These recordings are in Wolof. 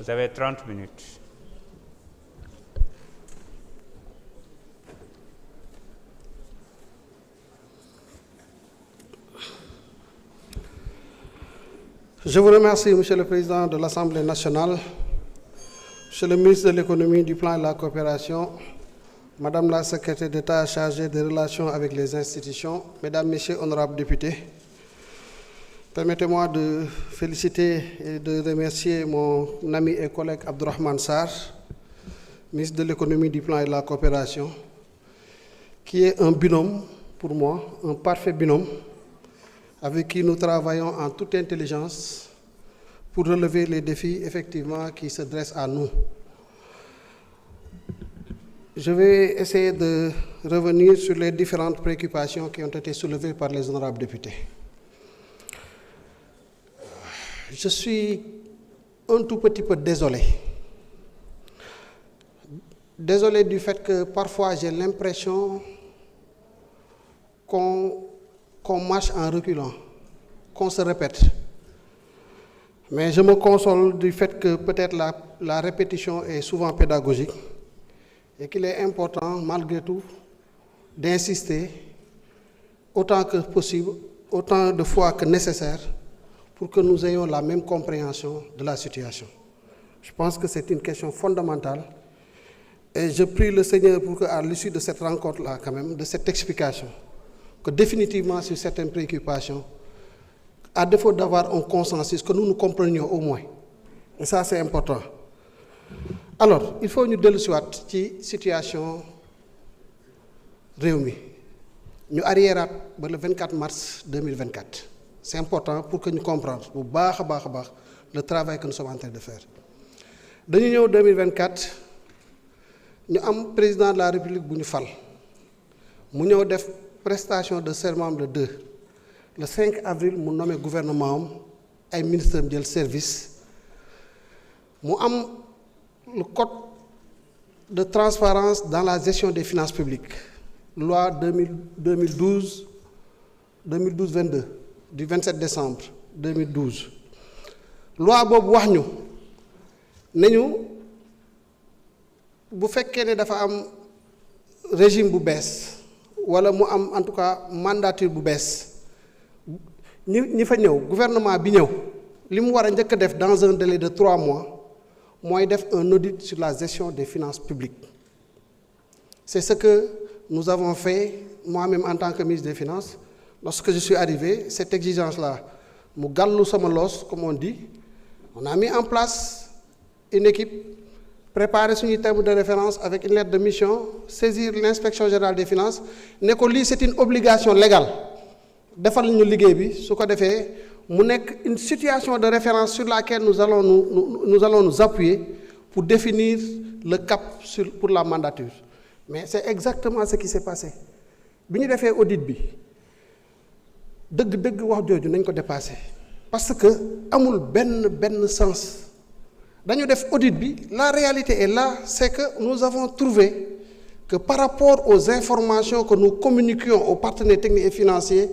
Vous avez 30 minutes. Je vous remercie, Monsieur le Président de l'Assemblée nationale, Monsieur le ministre de l'Économie, du Plan et de la Coopération, Madame la Secrétaire d'État chargée des relations avec les institutions, Mesdames, Messieurs, honorables députés. Permettez-moi de féliciter et de remercier mon ami et collègue Abdourahmane Sarr, ministre de l'Économie, du Plan et de la Coopération, qui est un binôme pour moi, un parfait binôme, avec qui nous travaillons en toute intelligence pour relever les défis effectivement qui se dressent à nous. Je vais essayer de revenir sur les différentes préoccupations qui ont été soulevées par les honorables députés. Je suis un tout petit peu désolé. Désolé du fait que parfois j'ai l'impression qu'on marche en reculant, qu'on se répète. Mais je me console du fait que peut-être la répétition est souvent pédagogique et qu'il est important, malgré tout, d'insister autant que possible, autant de fois que nécessaire, pour que nous ayons la même compréhension de la situation. Je pense que c'est une question fondamentale et je prie le Seigneur pour qu'à l'issue de cette rencontre-là, quand même, de cette explication, que définitivement sur certaines préoccupations, à défaut d'avoir un consensus, que nous nous comprenions au moins. Et ça, c'est important. Alors, il faut ñu dellu si waat ci situation réew mi ñu arriéraat ba le 24 mars 2024. C'est important pour que ñu comprendre bu baax a baax le travail que nous sommes en train de faire. Dañu ñëw 2024 ñu am président de la République bu ñu fal mu ñëw def prestation de serment le 2 le 5 avril mu nommé gouvernement am ay ministres jël service mu am le code de transparence dans la gestion des finances publiques loi 2012-22 du 27 décembre 2012 loi boobu wax ñu ne ñu bu fekkee ne dafa am régime bu bees wala mu am en tout cas mandature bu bees ñi fa ñëw gouvernement bi ñëw li mu war a njëkk a def dans un délai de 3 mois mooy def un audit sur la gestion des finances publiques. C'est ce que nous avons fait moi-même en tant que ministre des Finances. Lorsque je suis arrivé, cette exigence-là mu gàllu sama loos comme on dit, on a mis en place une équipe, préparer suñuy terme de référence avec une lettre de mission, saisir l'inspection générale des finances ne ko lii c'est une obligation légale defal ñu liggéey bi su ko defee mu nekk une situation de référence sur laquelle nous allons nous appuyer pour définir le cap pour la mandature. Mais c'est exactement ce qui s'est passé bi ñu defee audit bi dëgg wax jooju nañ ko dépassé parce que amul benn sens dañu def audit bi la réalité est là, c'est que nous avons trouvé que par rapport aux informations que nous communiquions aux partenaires techniques et financiers,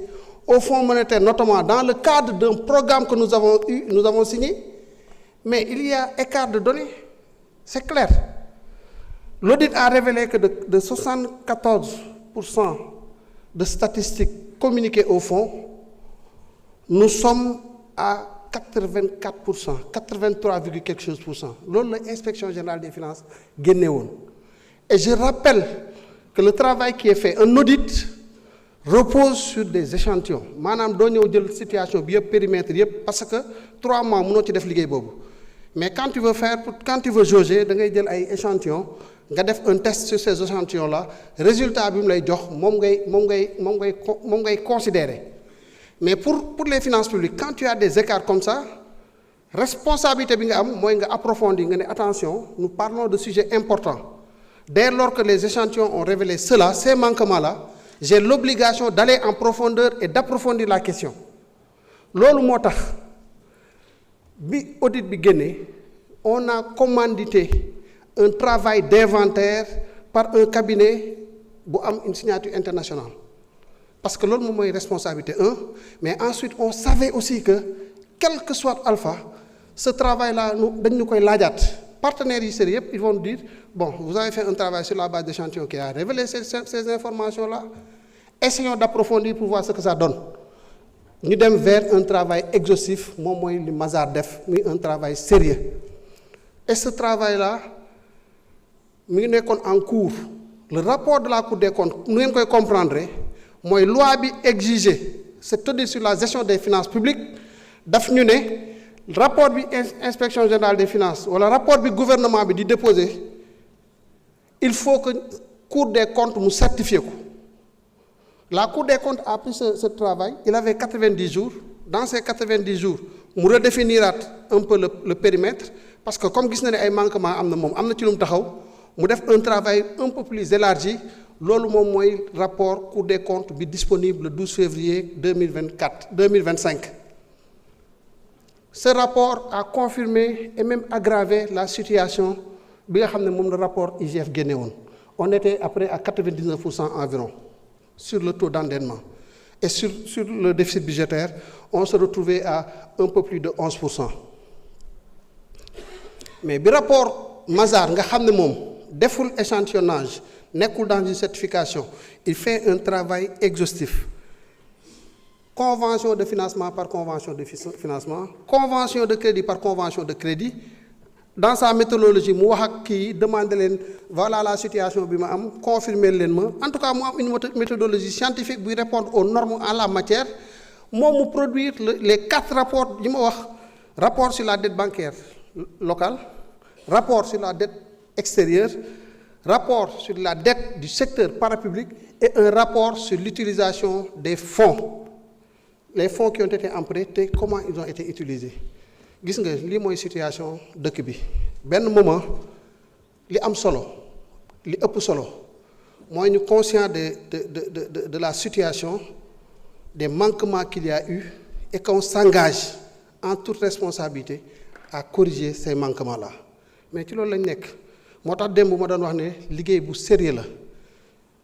au Fonds monétaire notamment dans le cadre d'un programme que nous avons signé, mais il y a écart de données, c'est clair. L'audit a révélé que de 74% de statistiques communiquées au Fonds, nous sommes à 84%, 83, quelque chose pour cent. Loolu la inspection générale des finances génne woon. Et je rappelle que le travail qui est fait, un audit repose sur des échantillons maanaam doo ñëw jël situation bi yëpp périmètre yëpp parce que 3 mois mënoo ci def liggéey boobu mais quand tu veux jauger da ngay jël ay échantillons nga def un test sur ces échantillons là résultat bi mu lay jox moom ngay considérer. Mais pour les finances publiques, quand tu as des écarts comme ça, responsabilité bi nga am mooy nga approfondir nga ne attention, nous parlons de sujets importants. Dès lors que les échantillons ont révélé cela, ces manquements-là, j'ai l'obligation d'aller en profondeur et d'approfondir la question. Loolu moo tax bi audit bi génnee, on a commandité un travail d'inventaire par un cabinet bu am une signature internationale. Parce que loolu moom mooy responsabilité 1, mais ensuite on savait aussi que quel que soit alpha, ce travail-là dañ ñu koy laajaat partenaires yi sérieux yëpp ils vont dire bon vous avez fait un travail sur la base d'échantillons qui a révélé ces informations-là essayons d'approfondir pour voir ce que ça donne ñu dem vers un travail exhaustif moom mooy li Mazars def muy un travail sérieux et ce travail-là mi ngi nekkoon en cours le rapport de la Cour des comptes nu ngeen koy comprendre mooy loi bi exiger cet audit sur la gestion des finances publiques daf ñu ne rapport bi inspection générale des finances wala rapport bi gouvernement bi di déposer il faut que Cour des comptes mu certifier ko la Cour des comptes a pris ce travail il avait 90 jours dans ces 90 jours mu redéfiniraat un peu le périmètre parce que comme gis na ne ay manquements am na moom am na ci lu mu taxaw mu def un travail un peu plus élargi loolu moom mooy rapport Cour des comptes bi disponible le 12 février 2025 ce rapport a confirmé et même aggravé la situation bi nga xam ne moom le rapport IGF génne woon on était après à 99% environ sur le taux d'endettement et sur le déficit budgétaire on se retrouvait à un peu plus de 11%. mais bi rapport Mazars nga xam ne moom deful échantillonnage nekkul dans une certification il fait un travail exhaustif convention de financement par convention de financement convention de crédit par convention de crédit dans sa méthodologie mu wax ak kii demande leen voilà la situation bi ma am confirmer leen ma en tout cas mu am une méthodologie scientifique buy répondre aux normes en la matière moom mu produire les 4 rapports yi ma wax rapport sur la dette bancaire locale rapport sur la dette extérieure rapport sur la dette du secteur parapublic et un rapport sur l'utilisation des fonds les fonds qui ont été empruntés comment ils ont été utilisés gis nga lii mooy situation dëkk bi benn moment li am solo li ëpp solo mooy ñu conscient de la situation des manquements qu'il y a eu et qu'on s'engage en toute responsabilité à corriger ces manquements-là mais ci loolu lañ nekk moo tax démb ma doon wax ne liggéey bu sérieux la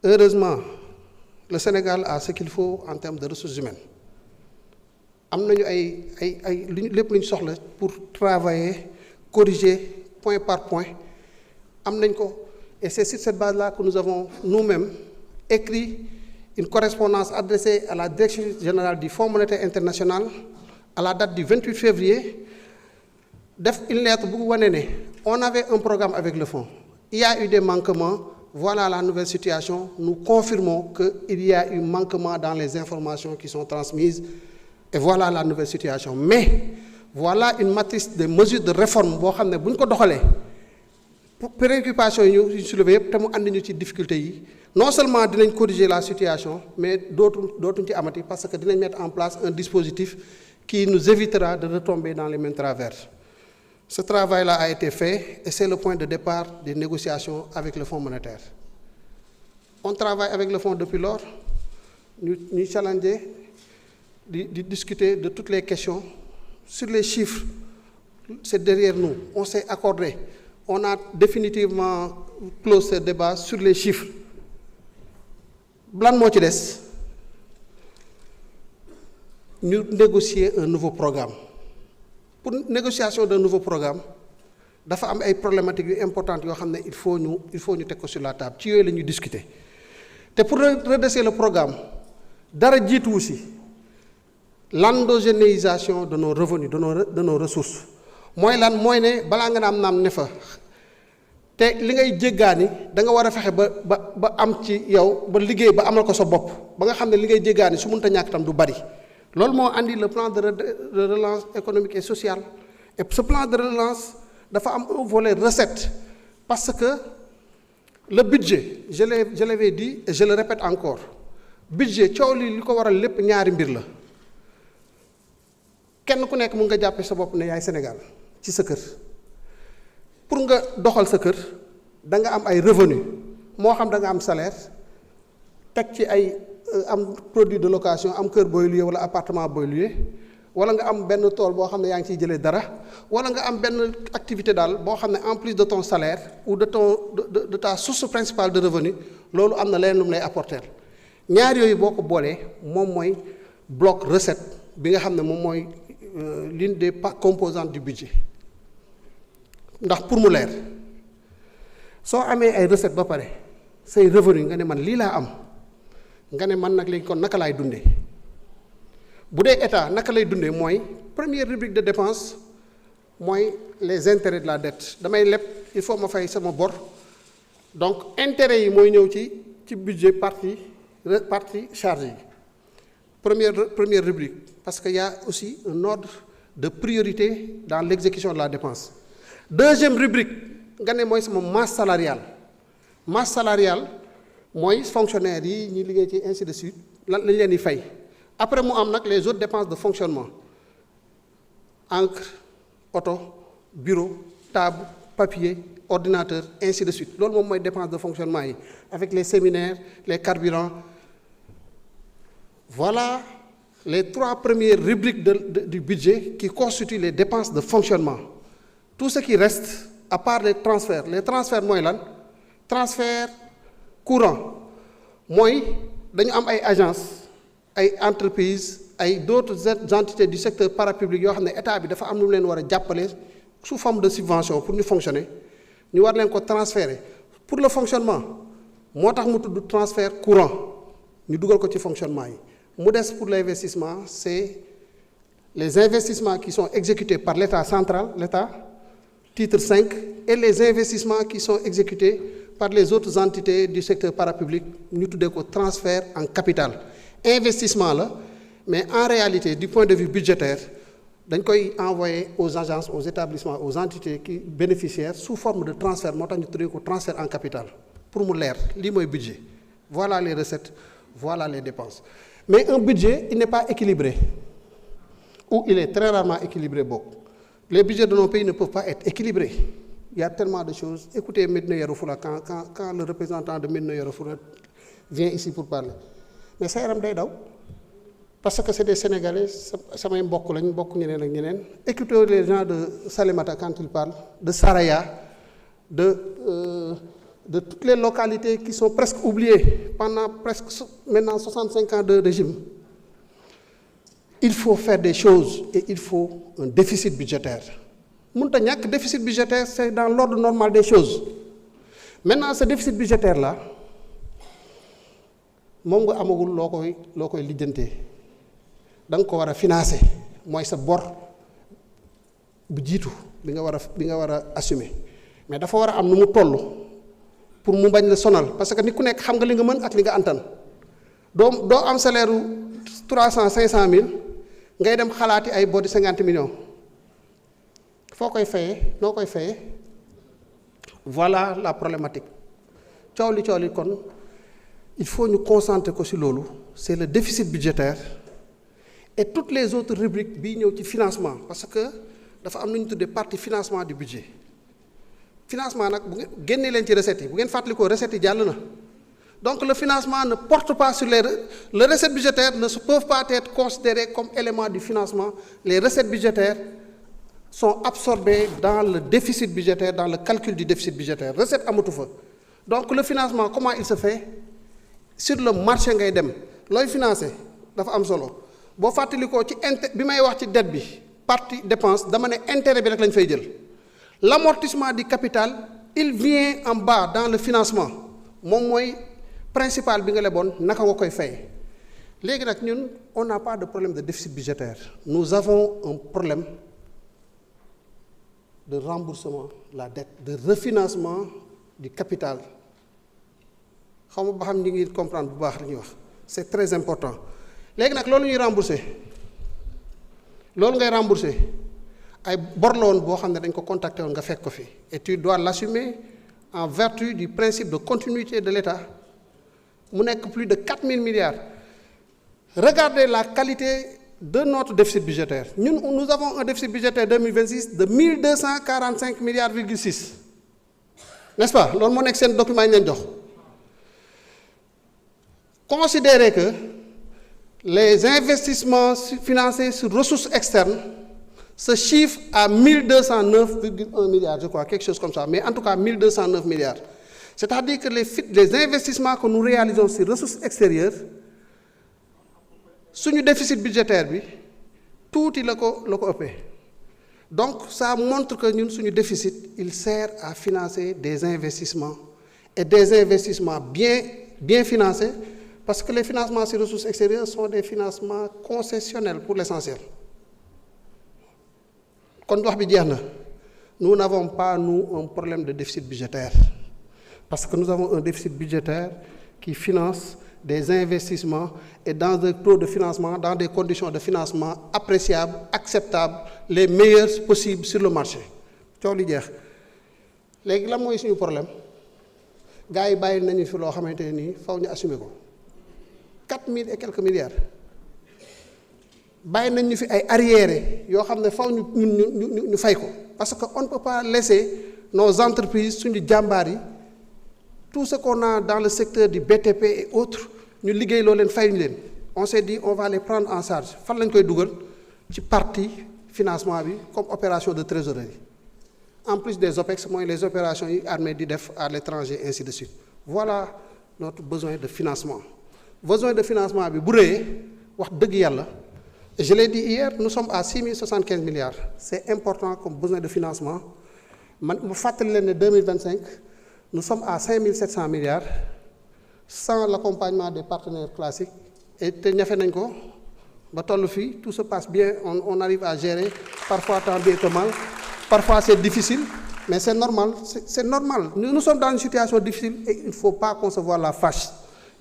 heureusement le Sénégal a ce qu'il faut en termes de ressources humaines am nañu ay lépp lu ñu soxla pour travailler corriger point par point am nañ ko et c'est sur cette base-là que nous avons nous-mêmes écrit une correspondance adressée à la direction générale du Fonds monétaire international à la date du 28 février def une lettre bu wane ne on avait un programme avec le fonds il y a eu des manquements voilà la nouvelle situation nous confirmons que il y a eu manquement dans les informations qui sont transmises et voilà la nouvelle situation mais voilà une matrice de mesures de réforme boo xam ne bu ñu ko doxalee préoccupation yi ñu soulevé yëpp te mu andi ñu ci difficulté yi non seulement dinañ corriger la situation mais dootuñ ci amati parce que dinañ mettre en place un dispositif qui nous évitera de retomber dans les mêmes travers. Ce travail-là a été fait et c'est le point de départ des négociations avec le Fonds monétaire. On travaille avec le Fonds depuis lors, nous challenger, de discuter de toutes les questions. Sur les chiffres, c'est derrière nous, on s'est accordé. On a définitivement clos ce débat sur les chiffres. Blan moo ci des ñu négocier un nouveau programme. Pour négociation d'un nouveau programme dafa am ay problématiques yu importantes yoo xam ne il faut ñu teg ko sur la table ci yooyu la ñuy discuter te pour redresser le programme dara jiituwu si l'endogénéisation de nos revenus de nos ressources mooy lan mooy ne balaa nga naam ne fa te li ngay jéggaani da nga war a fexe ba am ci yow ba liggéey ba amal ko sa bopp ba nga xam ne li ngay jéggaani su mënta ñàkk tam du bari loolu moo andi le plan de relance économique et sociale et ce plan de relance dafa am un volet recette parce que le budget je l'avais dit et je le répète encore budget coow li ko waral lépp ñaari mbir la kenn ku nekk mun nga jàppe sa bopp ne yaay Sénégal ci sa kër pour nga doxal sa kër da nga am ay revenu moo xam da nga am salaire teg ci ay am produit de location am kër booy loué wala appartement booy loué wala nga am benn tool boo xam ne yaa ngi ciy jëlee dara wala nga am benn activité daal boo xam ne en plus de ton salaire ou de ta source principale de revenu loolu am na leneen lu mu lay apporter ñaar yooyu boo ko boolee moom mooy bloc recette bi nga xam ne moom mooy l'une des composantes du budget ndax pour mu leer soo amee ay recettes ba pare say revenu nga ne man lii laa am nga ne man nag léegi kon naka laay dundee bu dee état naka lay dundee mooy première rubrique de dépense mooy les intérêts de la dette damay leb il faut ma fay sama bor donc intérêts yi mooy ñëw ci budget partie charge yi première rubrique parce qu'il y a aussi un ordre de priorité dans l'exécution de la dépense. Deuxième rubrique nga ne mooy sama masse salariale mooy fonctionnaires yi ñi liggéey ci ainsi de suite lan lañ leen di fay après mu am nag les autres dépenses de fonctionnement encre oto bureau table papier ordinateur ainsi de suite loolu moom mooy dépenses de fonctionnement yi avec les séminaires les carburants. Voilà les 3 premières rubriques du budget qui constituent les dépenses de fonctionnement. Tout ce qui reste, à part les transferts mooy lan transfert courant mooy dañu am ay agences ay entreprises ay d'autres entités du secteur parapublic yoo xam ne état bi dafa am lu mu leen war a jàppale sous forme de subvention pour ñu fonctionner ñu war leen ko transférer pour le fonctionnement moo tax mu tudd transfert courant ñu dugal ko ci fonctionnement yi. mu des pour l'investissement c'est les investissements qui sont exécutés par l'État central l'État titre 5 et les investissements qui sont exécutés par les autres entités du secteur parapublic ñu tuddee ko transfert en capital investissement la mais en réalité du point de vue budgétaire dañ koy envoyer aux agences aux établissements aux entités qui bénéficiaires sous forme de transfert moo tax ñu tuddee ko transfert en capital pour mu leer lii mooy budget voilà les recettes voilà les dépenses. Mais un budget, il n'est pas équilibré, ou il est très rarement équilibré. Les budgets de nos pays ne peuvent pas être équilibrés. Il y a tellement de choses. Écoutez Médina Yoro Foulah, quand le représentant de Médina Yoro Foulah vient ici pour parler. Mais ça yaram day daw parce que c'est des Sénégalais, samay mbokk lañ mbokk ñeneen ak ñeneen. Écoutez les gens de Salémata quand ils parlent, de Saraya, de toutes les localités qui sont presque oubliées pendant presque maintenant 65 ans de régime. Il faut faire des choses et il faut un déficit budgétaire. Mënut a ñàkk déficit budgétaire, c'est dans l'ordre normal des choses. Maintenant ce déficit budgétaire là moom nga amagul loo koy lijjantee da nga ko war a financer mooy sa bor bu jiitu bi nga war a assumer mais dafa war a am nu mu toll. Pour mu bañ la sonal parce que nit ku nekk xam nga li nga mën ak li nga antan doo am salaire u 300 500 mille ngay dem xalaati ay bor di 50 millions foo koy fayee noo koy fayee voilà la problématique coow li kon il faut ñu concentrer ko ci loolu c'est le déficit budgétaire et toutes les autres rubriques bii ñëw ci financement parce que dafa am lu ñu tuddee partie financement du budget. Financement nag bu génnee leen ci recettes yi bu ngeen fàttalikoo recettes yi jàll na donc le financement ne porte pas sur les recettes budgétaires ne peuvent pas être considérées comme éléments du financement. Les recettes budgétaires sont absorbées dans le déficit budgétaire, dans le calcul du déficit budgétaire. Recette amatu fa donc le financement comment il se fait sur le marché ngay dem looy financer dafa am solo boo fàttalikoo ci bi may wax ci dette bi partie dépense dama ne intérêt bi rek lañ fay jël. L'amortissement du capital, il vient en bas dans le financement moom mooy principal bi nga leboon naka nga koy fay léegi nag ñun on n'a pas de problème de déficit budgétaire nous avons un problème de remboursement de la dette de refinancement du capital xam nga ba xam ñi ngi comprendre bu baax li ñuy wax c'est très important léegi nag loolu ñuy rembourser loolu ngay rembourser ay bor la woon boo xam ne dañ ko contacté woon nga fekk ko fi et tu dois l'assumer en vertu du principe de continuité de l'État mu nekk plus de 4 000 milliards regardez la qualité de notre déficit budgétaire nous avons un déficit budgétaire 2026 de 1245 milliards virgule 6 n'est-ce pas loolu moo nekk seen document yi leen jox considérez que les investissements financés sur ressources externes se chiffre à 1209,1 milliards, je crois, quelque chose comme ça, mais en tout cas 1209 milliards. C'est-à-dire que les investissements que nous réalisons sur ressources extérieures, suñu déficit budgétaire bi tuuti la ko ëppee. Donc ça montre que ñun suñu déficit il sert à financer des investissements et des investissements bien financés, parce que les financements sur ressources extérieures sont des financements concessionnels pour l'essentiel. Kon wax bi jeex na, nous n'avons pas nous un problème de déficit budgétaire, parce que nous avons un déficit budgétaire qui finance des investissements et dans des taux de financement, dans des conditions de financement appréciables, acceptables, les meilleures possibles sur le marché. coow li jeex léegi lan mooy suñu problème gars yi bàyyi nañu fi loo xamante ne nii faw ñu assumer ko 4000 et quelques milliards bàyyi nañu fi ay arriérés yoo xam ne faw ñu fay ko, parce que on ne peut pas laisser nos entreprises suñu jàmbaar yi tout ce qu'on a dans le secteur du BTP et autres ñu liggéey loo leen fayuñu leen. On s'est dit on va les prendre en charge fan lañ koy dugal ci partie financement bi comme opération de trésorerie, en plus des OPEX mooy les opérations yi armée di def à l'étranger ainsi de suite. Voilà notre besoin de financement. Besoin de financement bi bu rëyee wax dëgg yàlla, je l'ai dit hier, nous sommes à 6075 milliards. C'est important comme besoin de financement. Man mu fàttali leen ne 2025 nous sommes à 5700 milliards sans l'accompagnement des partenaires classiques, et te ñafe nañ ko ba toll fii, tout se passe bien, on arrive à gérer, parfois tant bien que mal, parfois c'est difficile, mais c'est normal, c'est normal. Nous sommes dans une situation difficile et il ne faut pas qu'on se voile la face.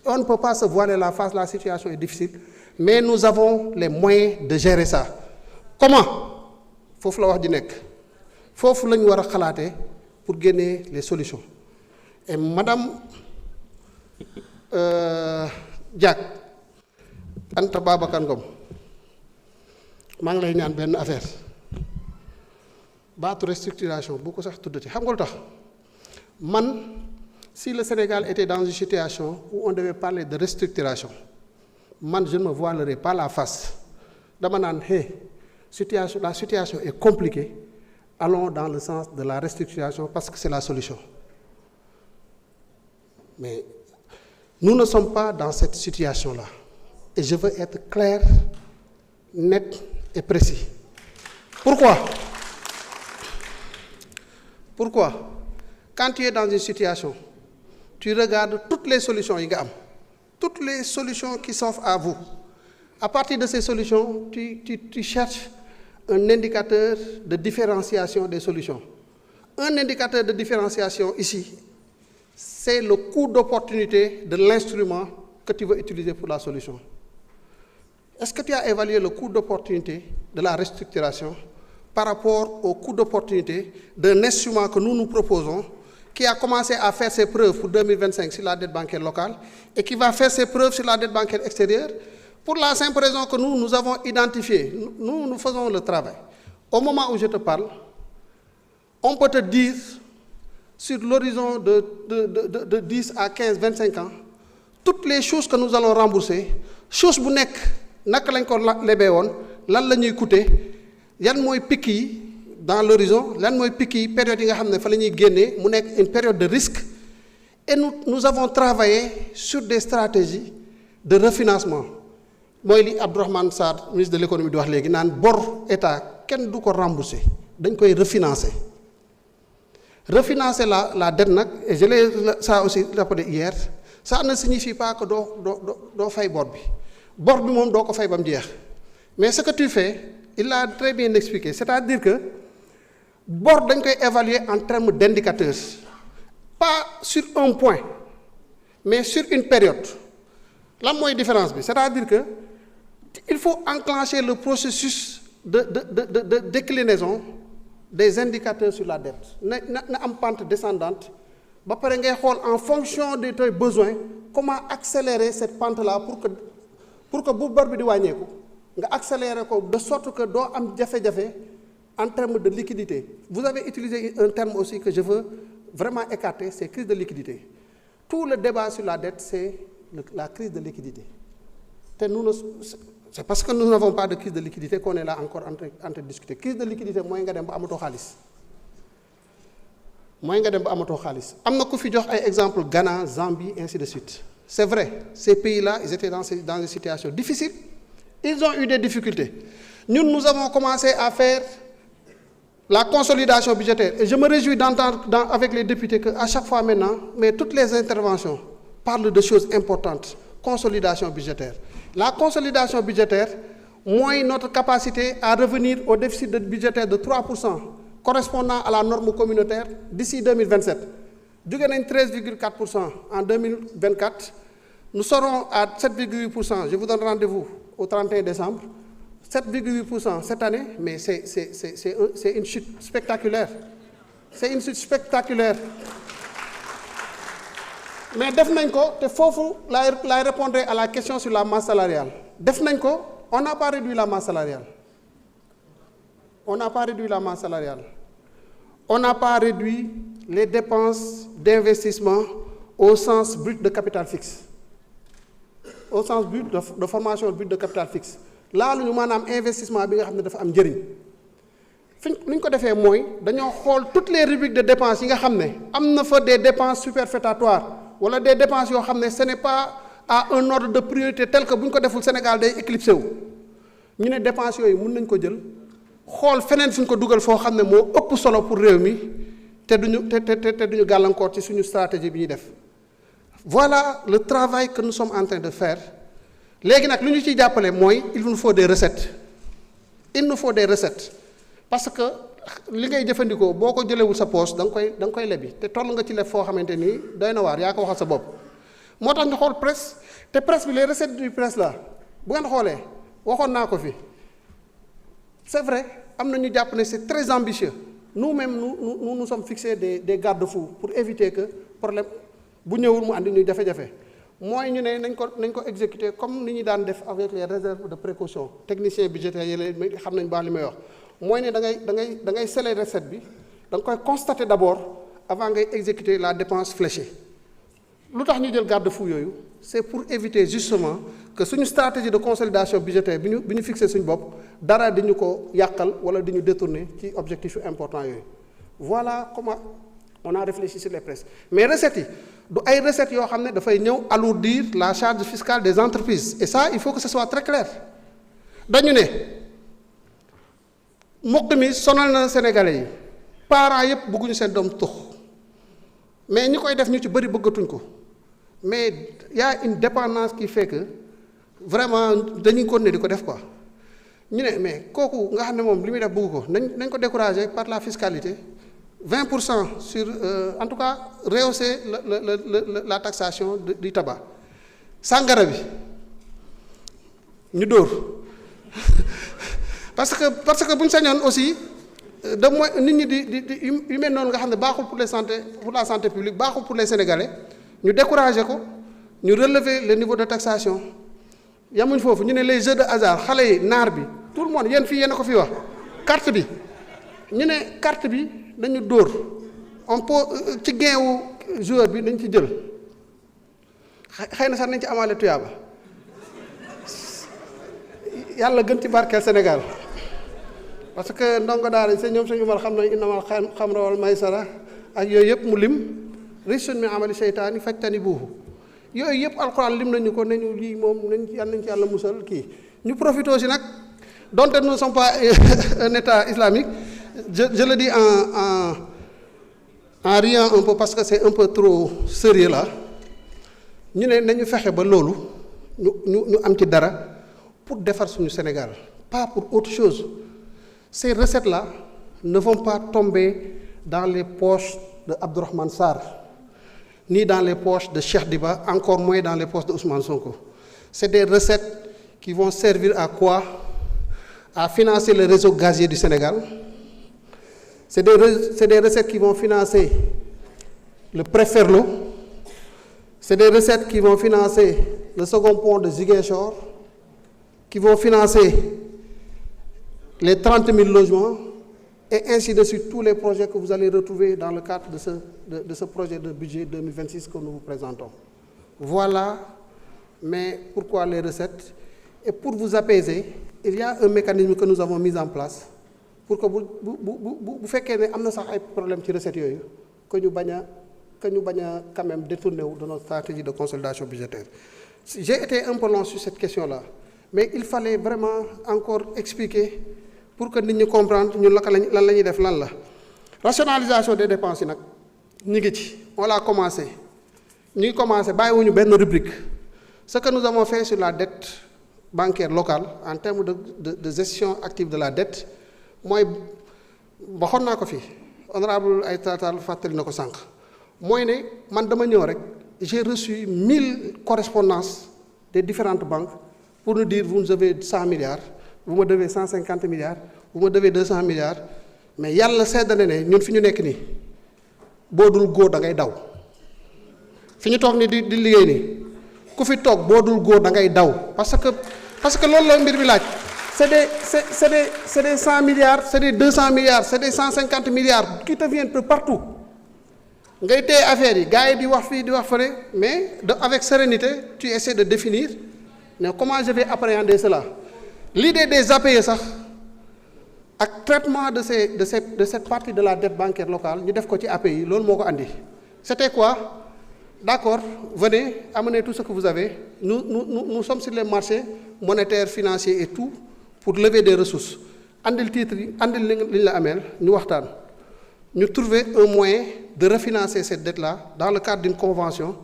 On ne peut pas se voiler la face, la situation est difficile, mais nous avons les moyens de gérer ça. Comment? Foofu la wax ji nekk, foofu la ñu war a xalaatee pour génner les solutions. Et Madame Diack Anta Babacar Ngom, maa ngi lay ñaan benn affaire, baatu restructuration bu ko sax tuddati. Xam nga lu tax man, si le Sénégal était dans une situation où on devait parler de restructuration, man je ne me voilerai pas la face. Dama naan la situation est compliquée, allons dans le sens de la restructuration parce que c'est la solution. Mais nous ne sommes pas dans cette situation-là. Et je veux être clair, net et précis. Pourquoi? Quand tu es dans une situation, tu regardes toutes les solutions yi nga am, toutes les solutions qui s'offrent à vous. À partir de ces solutions, tu cherches un indicateur de différenciation des solutions. Un indicateur de différenciation ici, c'est le coût d'opportunité de l'instrument que tu veux utiliser pour la solution. Est-ce que tu as évalué le coût d'opportunité de la restructuration par rapport au coût d'opportunité d'un instrument que nous proposons, qui a commencé à faire ses preuves pour 2025 sur la dette bancaire locale et qui va faire ses preuves sur la dette bancaire extérieure, pour la simple raison que nous avons identifié, nous faisons le travail. Au moment où je te parle, on peut te dire, sur l'horizon de 10 à 15, 25 ans, toutes les choses que nous allons rembourser, chose bu nekk naka lañ ko lebee woon, lan la ñuy coûter, yan mooy pic yi dans l'horizon, lan mooy pic yi période yi nga xam ne fa la ñuy génnee mu nekk une période de risque, et nous avons travaillé sur des stratégies de refinancement. Mooy li Abdourahmane Sarr, ministre de l'économie di wax léegi naan bor état kenn du ko rembourser, dañ koy refinancer. Refinancer la dette nag, et je l'ai ça aussi rappelé hier, ça ne signifie pas que doo fay bor bi moom doo ko fay ba mu jeex. Mais ce que tu fais, il l'a très bien expliqué, c'est-à-dire que bor dañ koy évaluer en termes d'indicateurs, pas sur un point, mais sur une période. Lan mooy différence bi, c'est-à-dire que il faut enclencher le processus de déclinaison des indicateurs sur la dette. Na am pente descendante, ba pare ngay xool en fonction de tes besoins comment accélérer cette pente-là pour que bu bor bi di wàññeeku nga accélérer ko de sorte que doo am jafe-jafe en termes de liquidité. Vous avez utilisé un terme aussi que je veux vraiment écarter, c'est crise de liquidité. Tout le débat sur la dette, c'est la crise de liquidité. C'est parce que nous n'avons pas de crise de liquidité qu'on est là encore en train de discuter. Crise de liquidité mooy nga dem ba amatoo xaalis. Am na ku fi jox ay exemple Ghana, Zambie, ainsi de suite. C'est vrai, ces pays-là, ils étaient dans une situation difficile. Ils ont eu des difficultés. Nous avons commencé à faire la consolidation budgétaire. Et je me réjouis d'entendre avec les députés qu'à chaque fois maintenant, mais toutes les interventions parlent de choses importantes. Consolidation budgétaire. La consolidation budgétaire, moins notre capacité à revenir au déficit budgétaire de 3%, correspondant à la norme communautaire d'ici 2027. Nous avons 13,4% en 2024. Nous serons à 7,8%. Je vous donne rendez-vous au 31 décembre. 7,8% cette année, mais c'est une chute spectaculaire. C'est une chute spectaculaire. Mais il faut répondre à la question sur la masse salariale. On n'a pas réduit la masse salariale. On n'a pas réduit la masse salariale. On n'a pas réduit les dépenses d'investissement au sens brut de capital fixe. Au sens brut de formation brut de capital fixe. Là, nous avons un investissement qui est un njëriñ. Nous avons toutes les rubriques de dépenses. Nous avons des dépenses superfétatoires. Ou des dépenses, ce n'est pas à un ordre de priorité tel que si nous avons le Sénégal day éclipsé. Nous avons des dépenses qui nous jël xool feneen fuñ ko dugal foo xam ne moo ëpp solo pour réew mi te duñu gàllankoor ci suñu stratégie bi ñuy def. Voilà le travail que nous sommes en train de faire. Léegi nag lu ñu ciy jàppale mooy il nous faut des recettes. Il nous faut des recettes parce que li ngay jëfandikoo boo ko jëlewul sa poche da nga koy lebi te toll nga ci leb foo xamante ni doy na waar yaa ko waxal sa bopp. moo tax ñu xool presse te presse bi les recettes du presse là bu ngeen xoolee waxoon naa ko fi. C'est vrai, c'est très ambitieux. Nous-mêmes, nous nous sommes fixés des garde-fous pour éviter que le problème soit moi, nous avons exécuté comme nous avons fait avec les réserves de précaution. Techniciens budgétaires, nous savons ce que moi, nous avons scellé les recettes. Donc, nous constater d'abord avant d'exécuter la dépense fléchée. Ce que nous avons garde-fou, c'est pour éviter justement que une stratégie de consolidation budgétaire, si nous fixons sur nous, dara diñu ko yakal wala diñu détourner ci objectif important yoy. Voilà comment on a réfléchi sur les presses. Mais recettes do ay recettes yo xamné da fay ñew alourdir la charge fiscale des entreprises et ça il faut que ce soit très clair. Dañu né mokk mi sonal na Sénégalais yi parents yépp bëgguñu seen doom tux mais ñi koy def ñu ci bëri bëggatuñ ko mais il y a une dépendance qui fait que vraiment dañuy continuer di ko def quoi. Ñu ne mais kooku nga xam ne moom li muy def bëgg ko nañ ko décourager par la fiscalité 20% sur en tout cas rehausser la taxation du tabac sàngara bi ñu dóor parce que bu ñu sañoon aussi de moins nit ñi di yu mel noonu nga xam ne baaxul pour la santé publique baaxul pour les Sénégalais ñu décourager ko ñu relever le niveau de taxation yamuñ foofu ñu ne les jeux de hasard xale yi naar bi tout le monde yéen fii yéen a ko fi wax carte bi ñu ne carte bi dañu dóor on peut ci gain wu joueur bi dañ ci jël xëy na sax nañ ci amaale tuyaaba yàlla gën ci barkeel Sénégal parce que ndongo daara seen ñoom suñu Umar xam nañ innamal xamra wal maysara ak yooyu yëpp mu lim rijsun min amali seytaani fajtanibuuhu yooyu yëpp alxuraan lim nañu ko nañu lii moom nañ ci yàlla musal kii ñu profité aussi nag donte nous ne sommes pas un État islamique je le dis en riant un peu parce que c'est un peu trop sérieux là ñu ne nañu fexe ba loolu ñu am ci dara pour defar suñu Sénégal pas pour autre chose. Ces recettes là ne vont pas tomber dans les poches de Abdourahmane Sarr ni dans les poches de Cheikh Diba, encore moins dans les poches de Ousmane Sonko. C'est des recettes qui vont servir à quoi? À financer le réseau gazier du Sénégal. C'est des recettes qui vont financer le Préferlo. C'est des recettes qui vont financer le second pont de Ziguinchor, qui vont financer les 30 000 logements, et ainsi de suite, tous les projets que vous allez retrouver dans le cadre de ce projet de budget 2026 que nous vous présentons. Voilà, mais pourquoi les recettes? Et pour vous apaiser, il y a un mécanisme que nous avons mis en place pour que vous faites qu'il y ait un problème de recettes, que nous ne quand même détourner de notre stratégie de consolidation budgétaire. J'ai été un peu long sur cette question-là, mais il fallait vraiment encore expliquer pour que nit ñi comprendre ñun lan la ñuy def lan la rationalisation des dépenses yi nag ñu ngi ci on l'a commencé ñu ngi commencé bàyyiwuñu benn rubrique ce que nous avons fait sur la dette bancaire locale en termes de gestion active de la dette mooy waxoon naa ko fi honorable Aïssata Tall fàttali na ko sànq mooy ne man dama ñëw rek j'ai reçu 1000 correspondances des différentes banques pour nous dire vous nous devez 100 milliards vous me devez 150 milliards vous me devez 200 milliards mais yàlla sedd na ne ñun fi ñu nekk nii boo dul góor da ngay daw fi ñu toog ni di liggéey nii ku fi toog boo dul góor da ngay daw parce que loolu la mbir bi laaj c'est des 100 milliards c'est des 200 milliards c'est des 150 milliards qui te viennent de partout ngay téye affaire yi gars yi di wax fii di wax fële mais avec sérénité tu essaies de définir mais comment je vais appréhender cela l'idée des APE sax ak traitement de cette partie de la dette bancaire locale ñu def ko ci API loolu moo ko andi c'était quoi d'accord venez amenez tout ce que vous avez nous sommes sur les marchés monétaires financiers et tout pour lever des ressources andil titre yi andil li ñu la ameel ñu waxtaan ñu trouver un moyen de refinancer cette dette-là dans le cadre d'une convention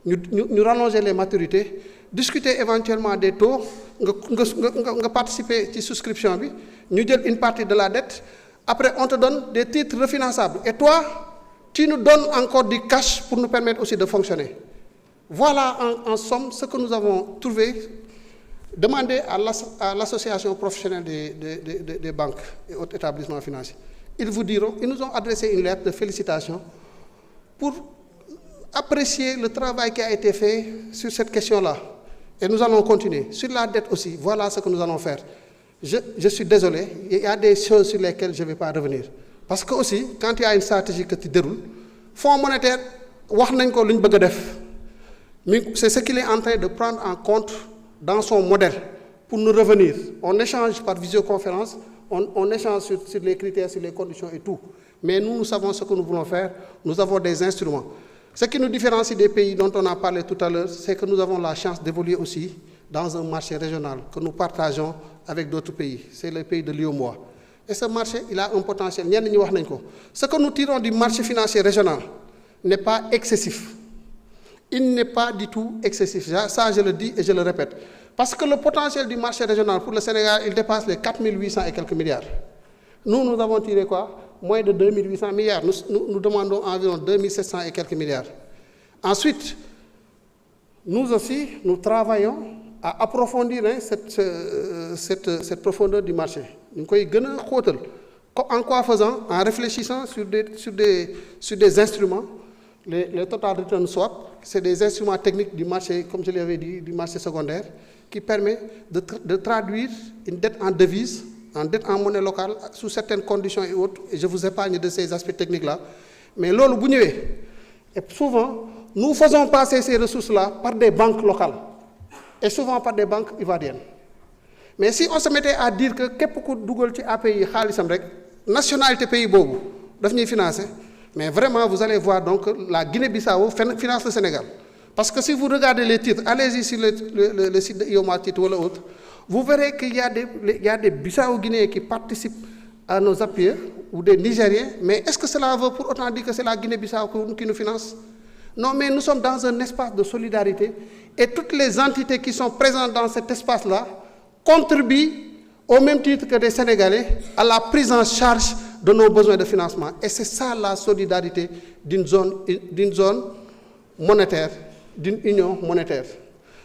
ñu rallonger les maturités discuter éventuellement des taux nga participer ci souscription bi ñu jël une partie de la dette après on te donne des titres refinançables et toi tu nous donnes encore du cash pour nous permettre aussi de fonctionner voilà en somme ce que nous avons trouvé demandé à l'association professionnelle des banques et autres établissements financiers ils nous ont adressé une lettre de félicitations pour apprécier le travail qui a été fait sur cette question-là et nous allons continuer sur la dette aussi voilà ce que nous allons faire je suis désolé il y a des choses sur lesquelles je ne vais pas revenir parce que aussi quand il y a une stratégie que tu déroules Fonds monétaire wax nañ ko lu ñu bëgg a def mais c'est ce qu'il est en train de prendre en compte dans son modèle pour nous revenir on échange par visioconférence on échange sur les critères sur les conditions et tout mais nous savons ce que nous voulons faire nous avons des instruments ce qui nous différencie des pays dont on a parlé tout à l'heure c'est que nous avons la chance d'évoluer aussi dans un marché régional que nous partageons avec d'autres pays c'est le pays de l'UEMOA et ce marché il a un potentiel ñenn ñi wax nañ ko ce que nous tirons du marché financier régional n'est pas excessif il n'est pas du tout excessif ça je le dis et je le répète parce que le potentiel du marché régional pour le Sénégal il dépasse les 4800 et quelques milliards nous avons tiré quoi moins de 2800 milliards nous demandons environ 2700 et quelques milliards ensuite nous aussi nous travaillons à approfondir cette profondeur du marché ñu ngi koy gën a xóotal en quoi faisant en réfléchissant sur des instruments les total return swap c'est des instruments techniques du marché comme je l'avais dit du marché secondaire qui permet de traduire une dette en devise en dette en monnaie locale sous certaines conditions et autres et je vous épargne de ces aspects techniques là mais loolu bu ñëwee et souvent nous faisons passer ces ressources là par des banques locales et souvent par des banques ivoiriennes mais si on se mettait à dire que képp ku dugal ci API xaalisam rek nationalité pays boobu daf ñuy financer mais vraiment vous allez voir donc la Guinée-Bissau finance le Sénégal parce que si vous regardez les titres allez-y sur le site de IOMA titre wala autre vous verrez qu'il y a des Bissau-Guinéens qui participent à nos appuis ou des Nigériens mais est-ce que cela veut pour autant dire que c'est la Guinée-Bissau qui nous finance non mais nous sommes dans un espace de solidarité et toutes les entités qui sont présentes dans cet espace-là contribuent au même titre que des Sénégalais à la prise en charge de nos besoins de financement et c'est ça la solidarité d'une zone monétaire d'une union monétaire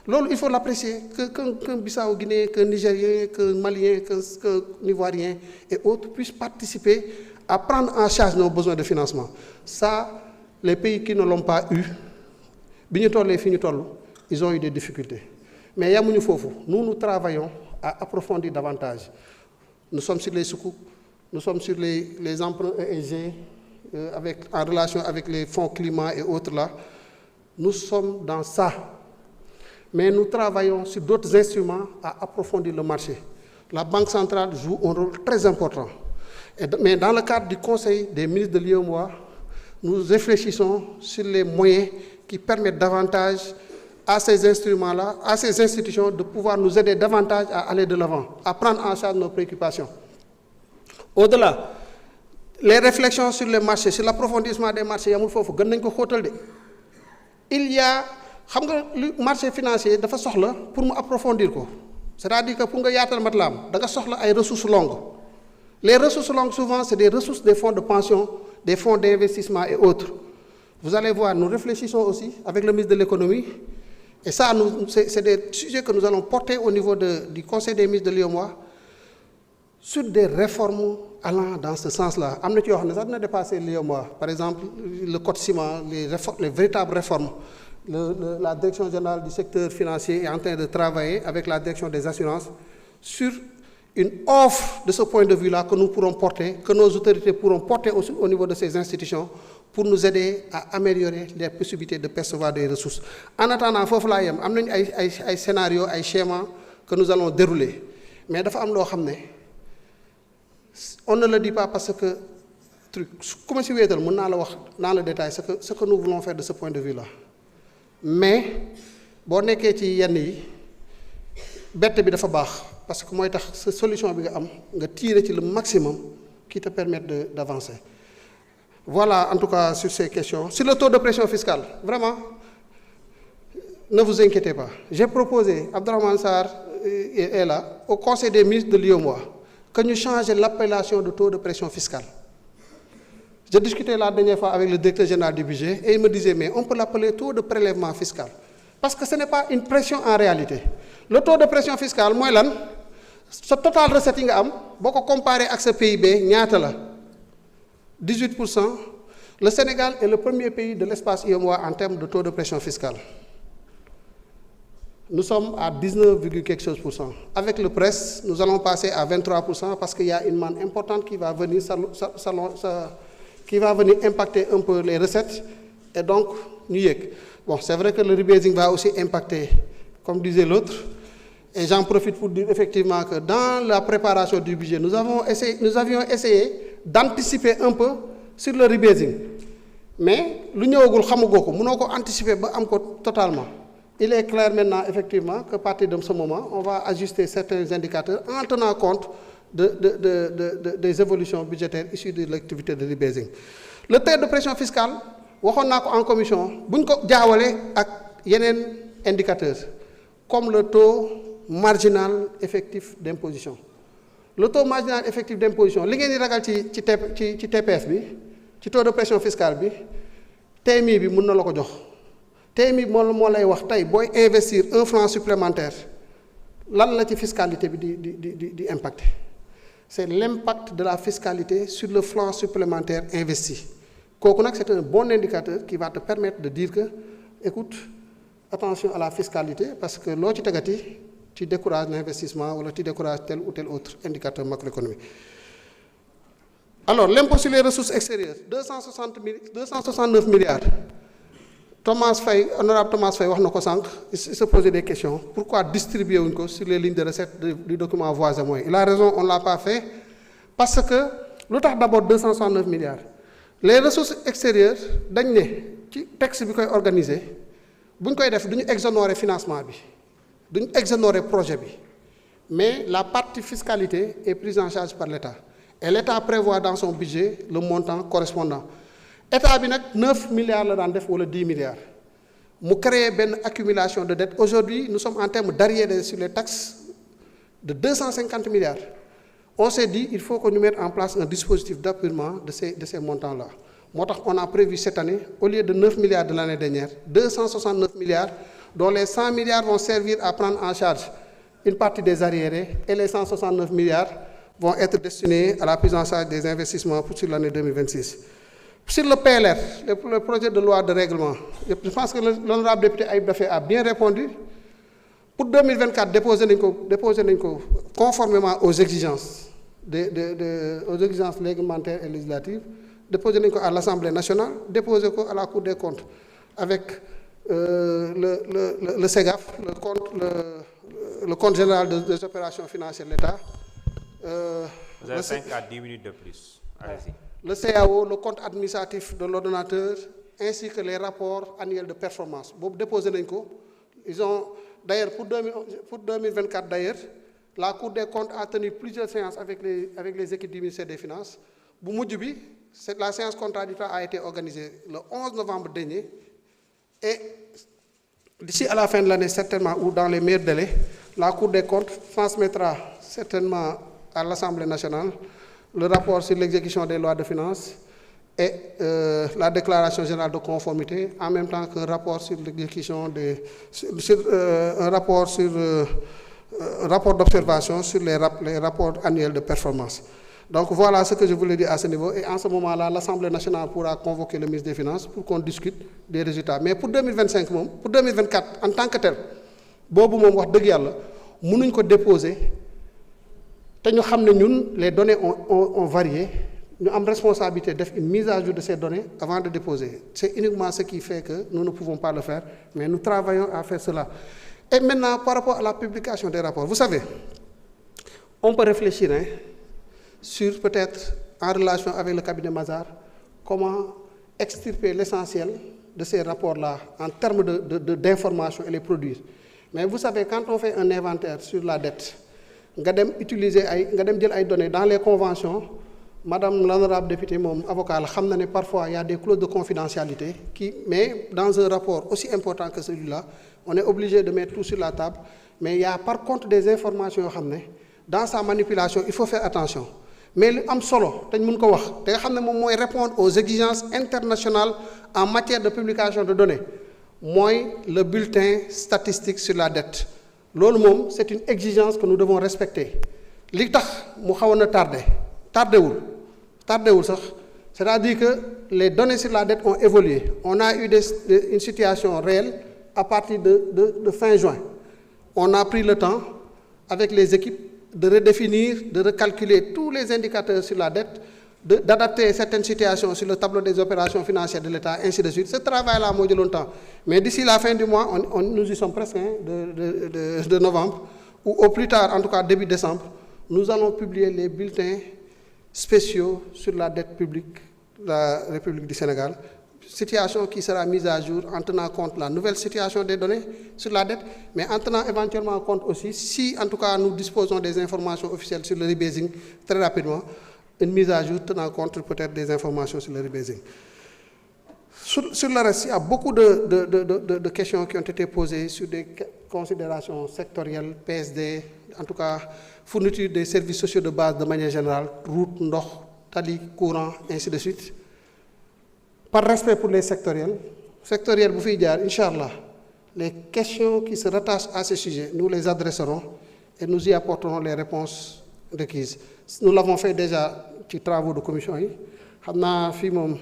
loolu il faut l'apprécier qu'un Bissau-Guinéen qu'un Nigérien qu'un Malien qu'un Ivoirien et autres puissent participer à prendre en charge nos besoins de financement ça les pays qui ne l'ont pas eu bi ñu tollee fi ñu toll ils ont eu des difficultés mais yamuñu foofu nous travaillons à approfondir davantage nous sommes sur les sukuk nous sommes sur les emprunts ESG en relation avec les fonds climat et autres là nous sommes dans ça mais nous travaillons sur d'autres instruments à approfondir le marché la Banque centrale joue un rôle très important mais dans le cadre du conseil des ministres de l'UEMOA nous réfléchissons sur les moyens qui permettent davantage à ces instruments-là, à ces institutions de pouvoir nous aider davantage à aller de l'avant, à prendre en charge nos préoccupations. Au-delà, les réflexions sur les marchés, sur l'approfondissement des marchés, il y a, le marché financier dafa soxla pour mu approfondir ko. C'est-à-dire que pour nga yaatal matlaam da nga soxla ay ressources longues. Les ressources longues souvent c'est des ressources des fonds de pension, des fonds d'investissement et autres. Vous allez voir, nous réfléchissons aussi avec le ministre de l'économie et ça c'est des sujets que nous allons porter au niveau du conseil des ministres de l'UEMOA sur des réformes allant dans ce sens-là. Am na ci yoo xam ne sax dina dépasser l'UEMOA. Par exemple, le code ciment, les véritables réformes. La direction générale du secteur financier est en train de travailler avec la direction des assurances sur une offre de ce point de vue-là que nous pourrons porter, que nos autorités pourront porter aussi au niveau de ces institutions pour nous aider à améliorer les possibilités de percevoir des ressources. En attendant, foofu laa yem am nañu ay scénarios, ay schémas que nous allons dérouler. Mais dafa am loo xam ne on ne le dit pas parce que comme si wéetal mën naa la wax dans le détail ce que nous voulons faire de ce point de vue-là. Mais boo nekkee ci yenn yi bett bi dafa baax parce que mooy tax sa solution bi nga am nga tirer ci le maximum qui te permettent d'avancer. Voilà en tout cas sur ces questions. Sur le taux de pression fiscale, vraiment, ne vous inquiétez pas. J'ai proposé, Abdourahmane Sarr est là, au conseil des ministres de l'UEMOA, que nous changions l'appellation de taux de pression fiscale. J'ai discuté la dernière fois avec le directeur général du budget et il me disait, mais on peut l'appeler taux de prélèvement fiscal. Parce que ce n'est pas une pression en réalité. Le taux de pression fiscale, moi, là, ce total recette, si vous comparez avec ce PIB, il y a 18%. Le Sénégal est le premier pays de l'espace UEMOA en termes de taux de pression fiscale. Nous sommes à 19, quelque chose %. Avec le presse, nous allons passer à 23% parce qu'il y a une manne importante qui va venir qui va venir impacter un peu les recettes et donc nous bon, c'est vrai que le rebasing va aussi impacter, comme disait l'autre, et j'en profite pour dire effectivement que dans la préparation du budget, nous avions essayé d'anticiper un peu sur le rebasing. Mais l'Union nous anticiper totalement. Il est clair maintenant effectivement qu'à partir de ce moment, on va ajuster certains indicateurs en tenant compte des évolutions budgétaires issues de l'activité de rebasing. Le taux de pression fiscale, en commission, nous avons des indicateurs, comme le taux marginal effectif d'imposition. Le taux marginal effectif d'imposition, ce qui est TPF, le taux de pression fiscale, TMI, TMI, si investir 1 franc supplémentaire, lan la fiscalité impact. C'est l'impact de la fiscalité sur le flanc supplémentaire investi. C'est un bon indicateur qui va te permettre de dire que, écoute, attention à la fiscalité, parce que l'autre tu décourages l'investissement ou tu décourages tel ou tel autre indicateur macroéconomique. Alors, l'impôt sur les ressources extérieures, 269 milliards. Honorable Thomas Faye, il se posait des questions. Pourquoi distribuer sur les lignes de recettes du document voies et moyens? Il a raison, on ne l'a pas fait. Parce que, l'autre d'abord 269 milliards. Les ressources extérieures, dans le texte qui est organisé, nous exonérer le financement, nous exonérer le projet. Mais la partie fiscalité est prise en charge par l'État. Et l'État prévoit dans son budget le montant correspondant. L'État a 9 milliards ou 10 milliards. Nous créons une accumulation de dettes. Aujourd'hui, nous sommes en termes d'arriérés sur les taxes de 250 milliards. On s'est dit qu'il faut que nous mettions en place un dispositif d'appurement de ces montants-là. On a prévu cette année, au lieu de 9 milliards de l'année dernière, 269 milliards, dont les 100 milliards vont servir à prendre en charge une partie des arriérés et les 169 milliards vont être destinés à la prise en charge des investissements pour l'année 2026. Sur le PLR, le projet de loi de règlement, je pense que l'honorable député Aïb Dafé a bien répondu. Pour 2024, déposer conformément aux exigences, aux exigences réglementaires et législatives, déposer à l'Assemblée nationale, déposer à la Cour des comptes avec le SEGAF, le compte général des opérations financières de l'État. Vous avez 5 à 10 minutes de plus. Allez-y. Le CAO, le compte administratif de l'ordonnateur, ainsi que les rapports annuels de performance. Vous déposez Ils ont, d'ailleurs, pour 2024, d'ailleurs, la Cour des comptes a tenu plusieurs séances avec les équipes du ministère des Finances. La séance contradictoire a été organisée le 11 novembre dernier. Et d'ici à la fin de l'année, certainement, ou dans les meilleurs délais, la Cour des comptes transmettra certainement à l'Assemblée nationale le rapport sur l'exécution des lois de finances et la déclaration générale de conformité, en même temps qu'un rapport sur l'exécution un rapport d'observation sur les rapports annuels de performance. Donc voilà ce que je voulais dire à ce niveau. Et en ce moment-là, l'Assemblée nationale pourra convoquer le ministre des Finances pour qu'on discute des résultats. Mais pour 2025, pour 2024, en tant que tel, nous devons déposer. Les données ont varié. Nous avons responsabilité de faire une mise à jour de ces données avant de déposer. C'est uniquement ce qui fait que nous ne pouvons pas le faire, mais nous travaillons à faire cela. Et maintenant, par rapport à la publication des rapports, vous savez, on peut réfléchir sur peut-être, en relation avec le cabinet Mazars, comment extirper l'essentiel de ces rapports-là en termes d'information et les produire. Mais vous savez, quand on fait un inventaire sur la dette, utiliser des données dans les conventions, Madame l'honorable députée, mon avocat, parfois il y a des clauses de confidentialité, mais dans un rapport aussi important que celui-là, on est obligé de mettre tout sur la table, mais il y a par contre des informations, dans sa manipulation, il faut faire attention. Mais le am solo, répondre aux exigences internationales en matière de publication de données. Moi, le bulletin statistique sur la dette. C'est une exigence que nous devons respecter. Li tax mu xawona tardewul c'est-à-dire que les données sur la dette ont évolué. On a eu une situation réelle à partir de fin juin. On a pris le temps avec les équipes de redéfinir, de recalculer tous les indicateurs sur la dette, d'adapter certaines situations sur le tableau des opérations financières de l'État, ainsi de suite. Ce travail-là a duré longtemps. Mais d'ici la fin du mois, nous y sommes presque de novembre, ou au plus tard, en tout cas début décembre, nous allons publier les bulletins spéciaux sur la dette publique de la République du Sénégal. Situation qui sera mise à jour en tenant compte de la nouvelle situation des données sur la dette, mais en tenant éventuellement compte aussi, si en tout cas nous disposons des informations officielles sur le rebasing très rapidement, une mise à jour tenant compte peut-être des informations sur le rebasing. Sur le reste, il y a beaucoup de questions qui ont été posées sur des considérations sectorielles, PSD, en tout cas fourniture des services sociaux de base de manière générale, route, ndokh, tali, courant, ainsi de suite. Par respect pour les sectoriels, Inch'Allah, les questions qui se rattachent à ce sujet, nous les adresserons et nous y apporterons les réponses requises. Nous l'avons fait déjà ci travaux de commission yi xamna fi mom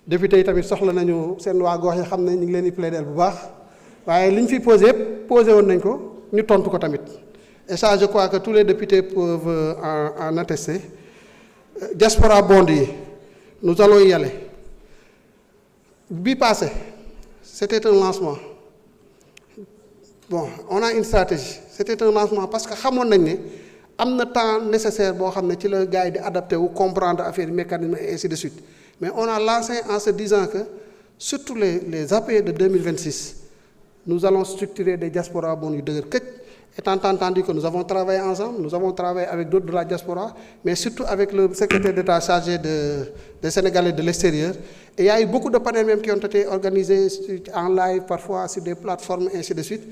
député tamit soxla nañu sen wa gox yi xamné ñi ngi leen di plaider bu baax waye liñ fi posé won nañ ko ñu tontu ko tamit et ça je crois que tous les députés peuvent en attester. Diaspora bond yi nous allons y aller. Bi passé c'était un lancement. Bon, on a une stratégie. C'était un lancement parce que xamone nañ né amna temps nécessaire bo xamné ci le gars yi di adapter ou comprendre affaire mécanisme et ainsi de suite. Mais on a lancé en se disant que surtout les APE de 2026, nous allons structurer des diasporas bonus de kecc. Étant entendu que nous avons travaillé ensemble, nous avons travaillé avec d'autres de la diaspora, mais surtout avec le secrétaire d'État chargé des Sénégalais de l'extérieur. Et il y a eu beaucoup de panels même qui ont été organisés en live, parfois sur des plateformes, ainsi de suite.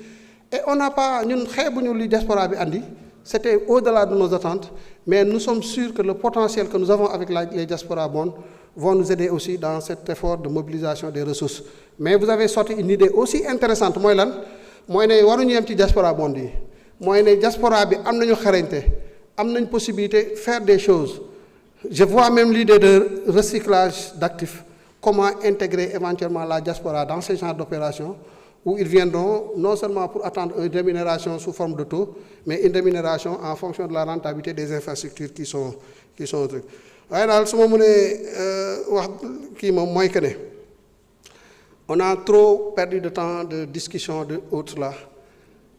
Et on n'a pas, nous avons diaspora andi, c'était au-delà de nos attentes, mais nous sommes sûrs que le potentiel que nous avons avec les diasporas bonnes vont nous aider aussi dans cet effort de mobilisation des ressources. Mais vous avez sorti une idée aussi intéressante, moi, diaspora bonne. Moi, la diaspora bi am nañu xarañte am nañ possibilité de faire des choses. Je vois même l'idée de recyclage d'actifs, comment intégrer éventuellement la diaspora dans ce genre d'opération où ils viendront non seulement pour attendre une rémunération sous forme de taux, mais une rémunération en fonction de la rentabilité des infrastructures qui sont au truc. On a trop perdu de temps de discussion de autres là.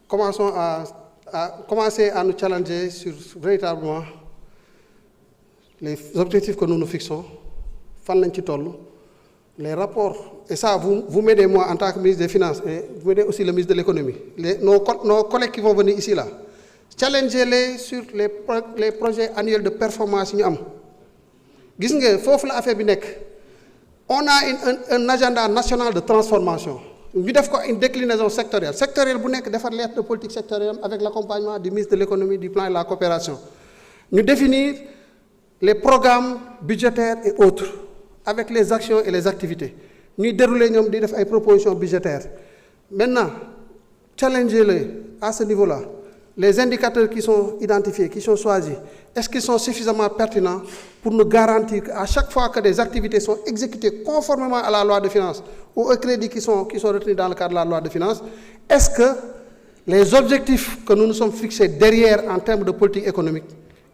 Commençons à commencer à nous challenger sur véritablement les objectifs que nous nous fixons, fan lañ ci tollu, les rapports, et ça vous m'aidez moi en tant que ministre des Finances, et vous m'aidez aussi le ministre de l'Économie, nos collègues qui vont venir ici là, challengez-les sur les projets annuels de performance yi ñu am gis nga foofu la affaire bi nekk on a un agenda national de transformation ñu def ko une déclinaison sectorielle bu nekk defar lettre de politique sectorielle avec l'accompagnement du ministre de l'Économie, du plan et de la coopération ñu définir les programmes budgétaires et autres avec les actions et les activités ñuy dérouler ñoom di def ay propositions budgétaires maintenant challengez-les à ce niveau-là. Les indicateurs qui sont identifiés, qui sont choisis, est-ce qu'ils sont suffisamment pertinents pour nous garantir qu'à chaque fois que des activités sont exécutées conformément à la loi de finances ou aux crédits qui sont retenus dans le cadre de la loi de finances, est-ce que les objectifs que nous nous sommes fixés derrière en termes de politique économique,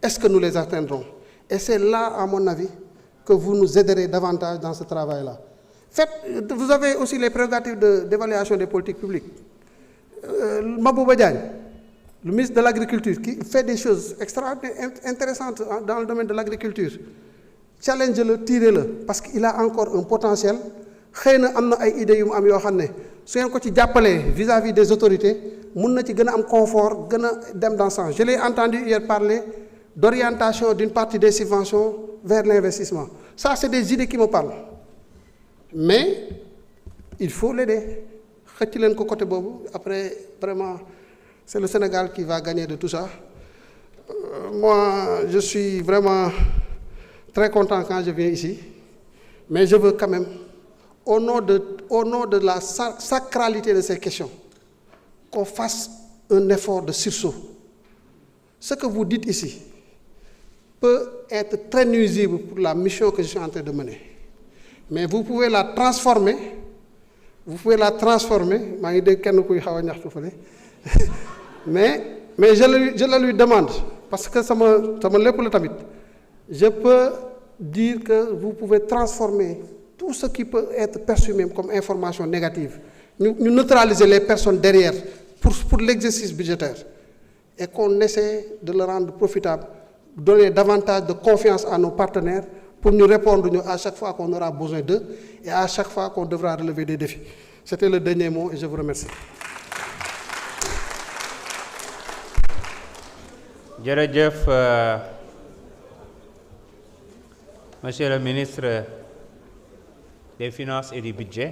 est-ce que nous les atteindrons? Et c'est là, à mon avis, que vous nous aiderez davantage dans ce travail-là. Vous avez aussi les prérogatives d'évaluation des politiques publiques. Mabouba Diagne, le ministre de l'Agriculture, qui fait des choses extraordinaires, intéressantes dans le domaine de l'agriculture, challenge-le, tirez-le, parce qu'il a encore un potentiel. Il y a des idées qui sont vis-à-vis des autorités, il y a un confort, dans ce sens. Je l'ai entendu hier parler d'orientation d'une partie des subventions vers l'investissement. Ça, c'est des idées qui me parlent. Mais il faut l'aider. Après, vraiment, c'est le Sénégal qui va gagner de tout ça. Moi, je suis vraiment très content quand je viens ici. Mais je veux quand même, au nom de la sacralité de ces questions, qu'on fasse un effort de sursaut. Ce que vous dites ici peut être très nuisible pour la mission que je suis en train de mener. Mais vous pouvez la transformer. Mais je le lui demande, parce que ça me je peux dire que vous pouvez transformer tout ce qui peut être perçu même comme information négative. Nous neutraliser les personnes derrière pour l'exercice budgétaire et qu'on essaie de le rendre profitable, donner davantage de confiance à nos partenaires pour nous répondre à chaque fois qu'on aura besoin d'eux et à chaque fois qu'on devra relever des défis. C'était le dernier mot et je vous remercie. Jërëjëf Monsieur le ministre des Finances et du Budget.